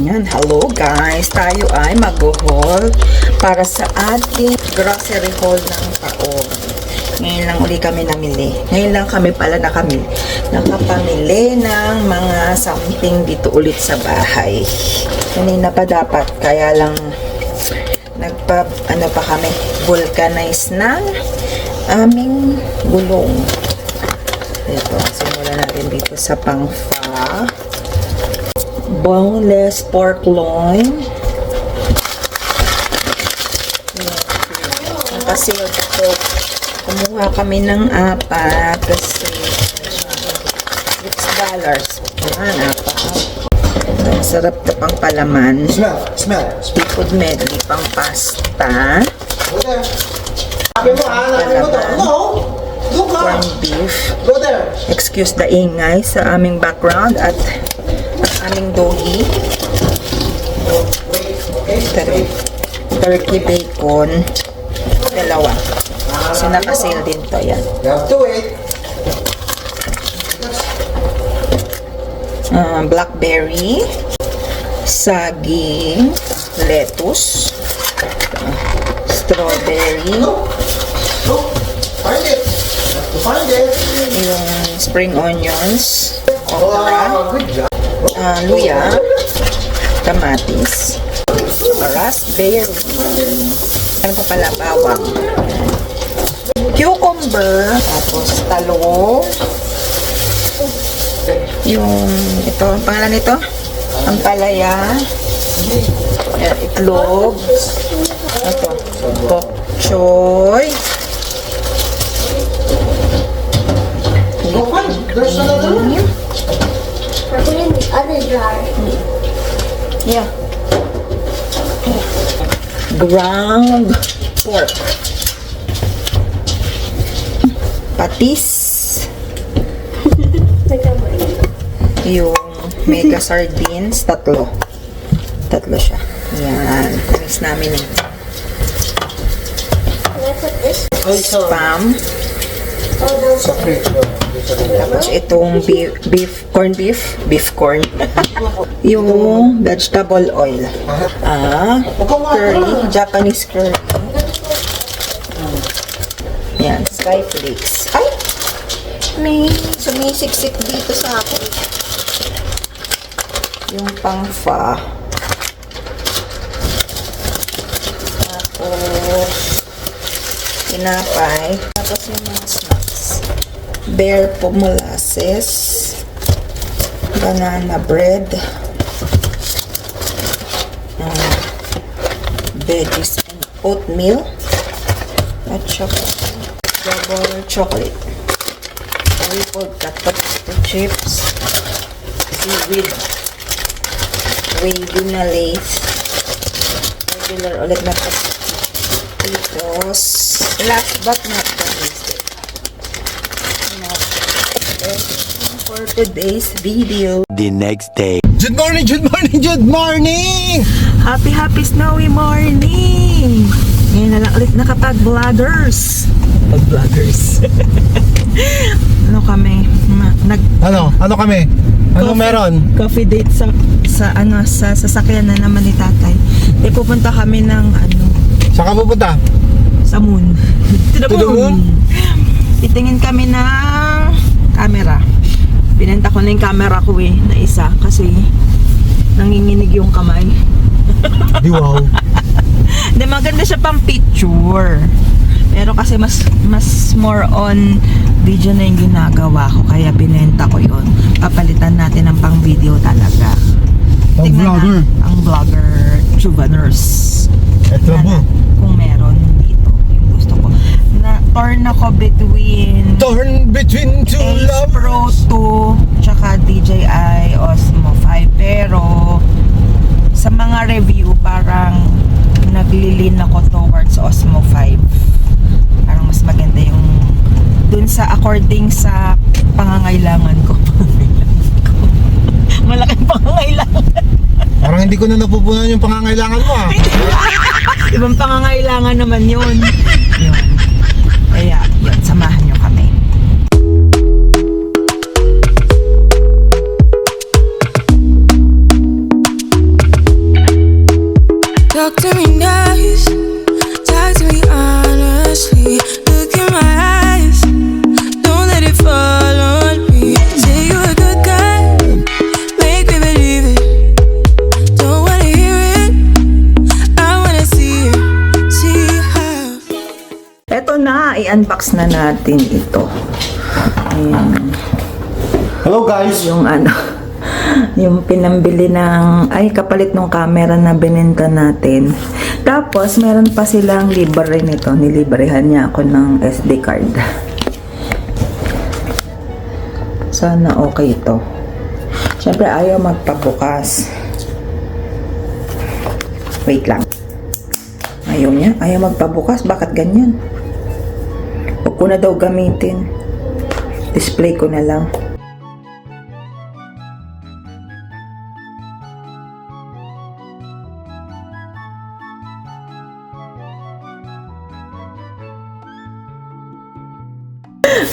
Yan, hello guys. Tayo ay mag-haul para sa ating grocery haul ng taon. Ngayon lang uli kami namili. Ngayon lang kami pala nakapamili ng mga something dito ulit sa bahay. Kanina pa dapat, kaya lang ano pa kami, vulcanize ng aming gulong. Ito, simulan natin dito sa pang-fa. Boneless pork loin. Kasi ito, kumuha kami ng apat kasi $6. Ayan, apat. Masarap ito pang palaman. Smell. Seafood medley, pang pasta. Corned beef. Go there. Excuse the ingay sa aming background at aming doggy. Turkey bacon. Dalawa. Kasi naka-sale din to. Yan. You have to wait. Blackberry. Saging. Lettuce. Strawberry. Look. Find it. You have to find it. Yung spring onions. Wow, Okra. good job. Luya. Kamatis. Raspberry. Ano pa pala? Bawang. Cucumber. Tapos talong. Yung ito, ang pangalan nito? Ampalaya. Itlog. Ito. Bok choy. Go find. There's another one. I put in the other jar. Yeah. Ground pork. Patis. Yung mega sardines, tatlo siya. Yan. Mix namin yung Can I put this? spam. Oh, no. Tapos itong beef corn. Yung vegetable oil. Curry, Japanese curry. Yan, sky flakes. Ay! May sumisiksik dito sa akin. Yung pang-fa. Tapos tinapay. Tapos yung mga snacks. Bear po molasses. Banana bread. Veggies and oatmeal. At chocolate. Double chocolate. Rippled cut potato chips. Seaweed. Wavy na lace. Regular ulit na potatoes. Last but not the least. For today's video. The next day. Good morning. Happy snowy morning! Ngayon na lang ulit nakapag-vloggers. Ano kami? Ano kami? Ano meron? Coffee date sa sasakyan na naman ni tatay. Pupunta kami ng Saan ka pupunta? sa moon. To the moon? Titingin kami ng camera. Pinenta ko na yung camera ko na isa kasi nanginginig yung kamay. Di wow. Hindi, maganda siya pang picture. Pero kasi mas more on video na yung ginagawa ko. Kaya binenta ko yon. Papalitan natin ng pang video talaga. Ang Tingnan vlogger. Ang vlogger, Chuba Nurse. Eto mo. Kung meron dito. Yung gusto ko. Torn ako between Torn between two Ace lovers. Pro 2 tsaka DJI Osmo 5. Pero sa mga review parang naglilin ako towards Osmo 5. Parang mas maganda yung dun sa according sa pangangailangan ko. Malaking pangangailangan. Parang hindi ko na napupunan yung pangangailangan mo Ibang pangangailangan naman yun. Kaya yun, samahan nyo kami. I-unbox na natin ito. Ayan. Hello guys! Yung ano, yung pinambili ng, kapalit ng camera na binenta natin. Tapos, meron pa silang libre nito. Nilibrehan niya ako ng SD card. Sana okay ito. Siyempre, ayaw magpabukas. Wait lang. Ayaw niya. Ayaw magpabukas. Bakit ganyan? Huwag ko na daw gamitin. Display ko na lang.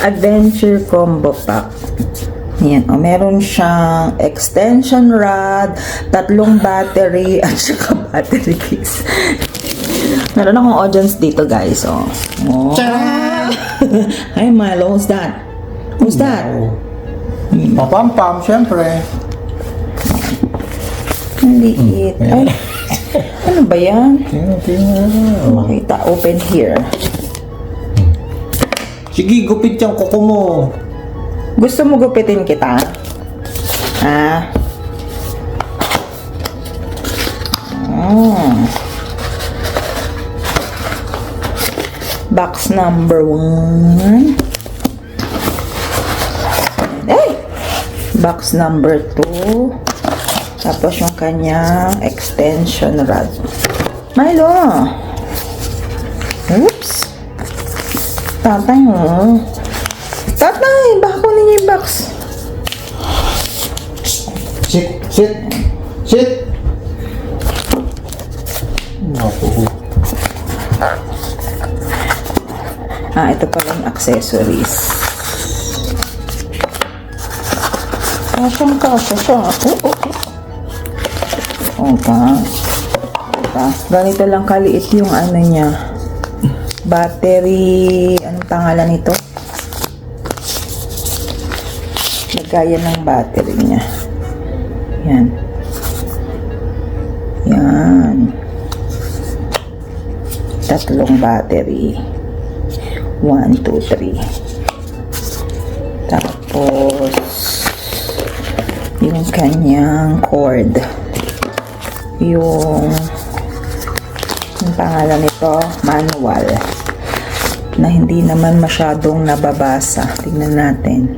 Adventure Combo Pack. Yan. O, meron siyang extension rod, 3 battery, at saka battery case. Meron akong audience dito, guys. Oh. Hi, Milo. Who's that? Who's that? Papampam, syempre. Ang liit. Ay, ano ba yan? Tingnan. Makita. Open here. Sige, gupit yung kuko mo. Gusto mo gupitin kita? Box number 1. Box number 2. Tapos yung kanyang extension rod. Milo! Oops! Tatay mo. Tatay! Baka kunin niyo yung box. Sit! Naku. Ito pala yung accessories. Kasya siya. Ganito lang kaliit yung ano niya. Battery, anong pangalan nito? Lagayan ng battery niya. Yan. 3 battery. 1, 2, 3. Tapos, yung kanyang cord. Yung pangalan nito, manual. Na hindi naman masyadong nababasa. Tingnan natin.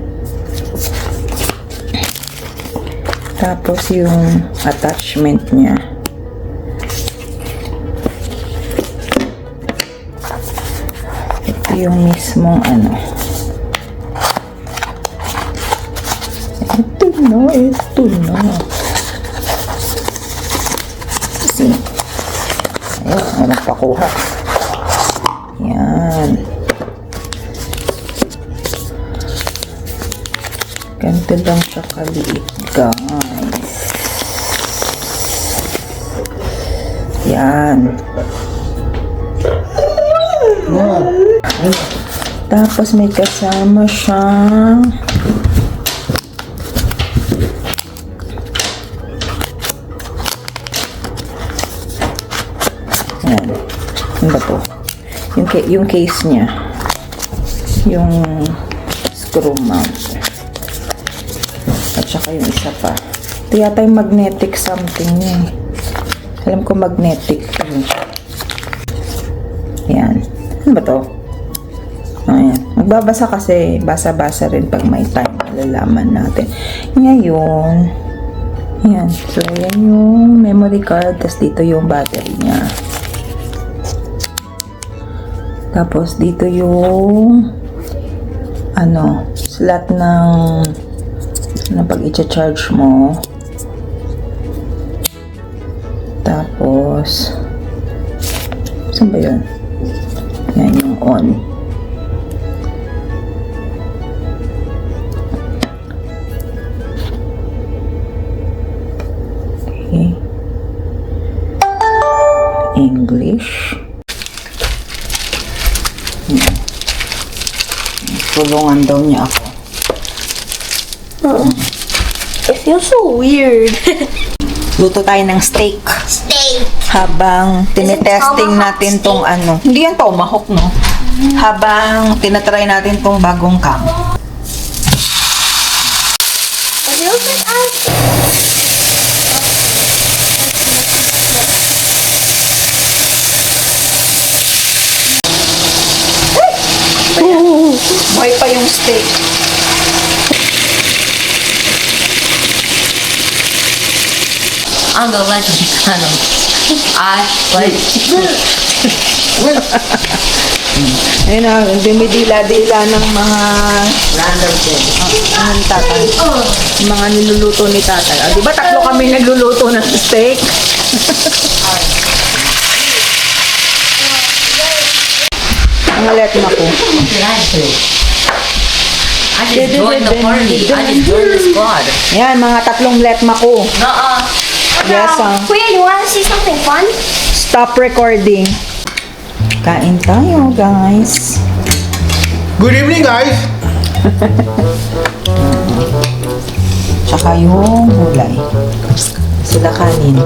Tapos yung attachment niya. Ito yung mismong ano. Ito na. Kasi, ayun, walang pakuha. Yan. Ganito lang siya kaliit, guys. Yan. Tapos may kasama siyang yan. Ano ba to? Yung case niya. Yung screw mount. At saka yung isa pa. Ito yata yung magnetic something niya. Alam ko magnetic. Yan. Ano ba to? Ayan. Magbabasa kasi basa-basa rin pag may time. Malalaman natin. Ngayon. Yan. So, yan yung memory card. Tapos dito yung battery niya. Tapos dito yung slot ng pag i-charge mo. Tapos saan ba yun? Yan yung on. Okay. English. Yan. Tulungan daw niya ako. It feels so weird. Luto tayo ng steak. Steak. Habang tinetesting tomahawk natin tong ano. Hindi yan tomahawk, no? habang tinatry natin tong bagong cam. But you can ask. Buhay pa yung steak. I'm the legend canon. I like Ayun na, dumidila-dila ng mga random things. ng tatay. Yung mga niluluto ni tatay. Ah, di ba tatlo kami nagluluto ng steak? Ang alet na ko. What did I do? I just joined the party. I just joined the squad. Yan, mga tatlong letma ko. Nuh-uh. Yes, Kuya, you wanna see something fun? Stop recording. Kain tayo, guys. Good evening, guys. Tsaka yung gulay. Sila kanin.